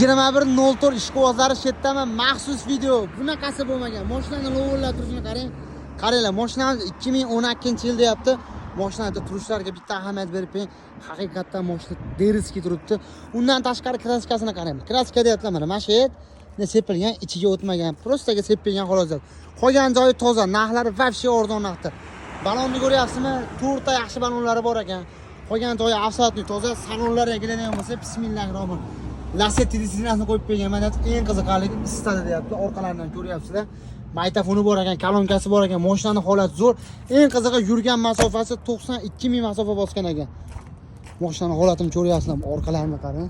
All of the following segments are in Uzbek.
21.04 ishqibozlari shetdaman maxsus video. Bunaqasi bo'lmagan. Mashinani lovorlab turishini qarang. Qaranglar, mashinamiz 2012-yil deyapti. Mashinada turishlarga bitta ahamiyat berib qo'ying. Haqiqatdan mashina deriski turibdi. Undan tashqari kraskasini qarang. Kraska deyaptilar mana. Mashet sepilgan, ichiga o'tmagan. Prostaga sepilgan xolos. Qolgan joyi toza, narxlari vobshe arzon narxda. Balonni ko'ryapsizmi? To'rtta yaxshi balonlari bor ekan. Qolgan joyi absolutni toza, salonlariga keladigan bo'lsa, bismillahirrohmanirrohim. Lasetti disiplinasini qo'yib qo'ygan. Mana eng qiziqarligi isitadi deyapti. Orqalaridan ko'ryapsizlar. Maytafoni bor ekan, kalonkasi bor ekan. Mashinaning holati zo'r. Eng qizig'i yurgan masofasi 92 ming masofa bosgan ekan. Mashinaning holatini ko'ryapsizlar. Orqalarini qarang.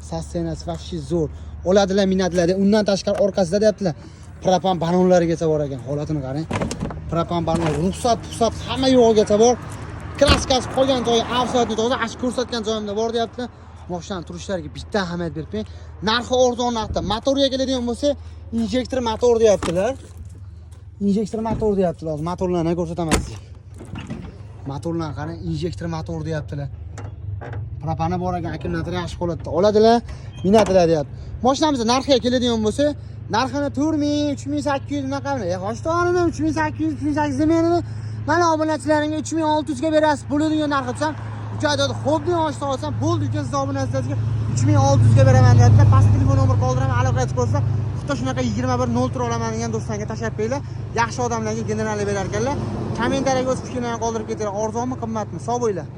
Sassenasi vobshe zo'r. Oladilar, minadilar. Undan tashqari orqasida deyaptilar. Propan balonlarigacha bor ekan. Holatini qarang. Propan balon, ruxsat, hamma yo'g'igacha bor. Kraskasi qolgan joyi absolutni toza, ash ko'rsatgan joyimda bor deyaptilar. Mashina turishlariga bitta ahamiyat berib qo'ying. Narxi arzon narxda. Motorga keladigan bo'lsa, injektor motor deyaptilar. Injektor motor deyaptilar. Motorlarni ko'rsataman sizga. Motorlarni qarang, injektor motor deyaptilar. Propani bor ekan, akkumulyator yaxshi holatda. Oladilar, minadilar deyapti. Mashinamizning narxiga keladigan bo'lsa, narxini 4000, 3800 unaqa qiladi. Hoshto'g'ini 3800, 3800 demaydi. Mana obunachilaringga 3600 ga berasiz. Bo'ladigan narxi desam, 3 oyda xo'p deb oshta olsam, bo'ldi uka siz obunachilariga 3600 ga beraman deyaptilar. Past telefon nomer qoldiraman, aloqa qilib ko'rsa, xuddi shunaqa 21.04 olaman degan do'stlarga tashlab qo'yinglar. Yaxshi odamlarga generalni berar ekanlar. Kommentariyaga o'z fikrlaringizni qoldirib ketinglar. Arzonmi, qimmatmi? Sog' bo'linglar.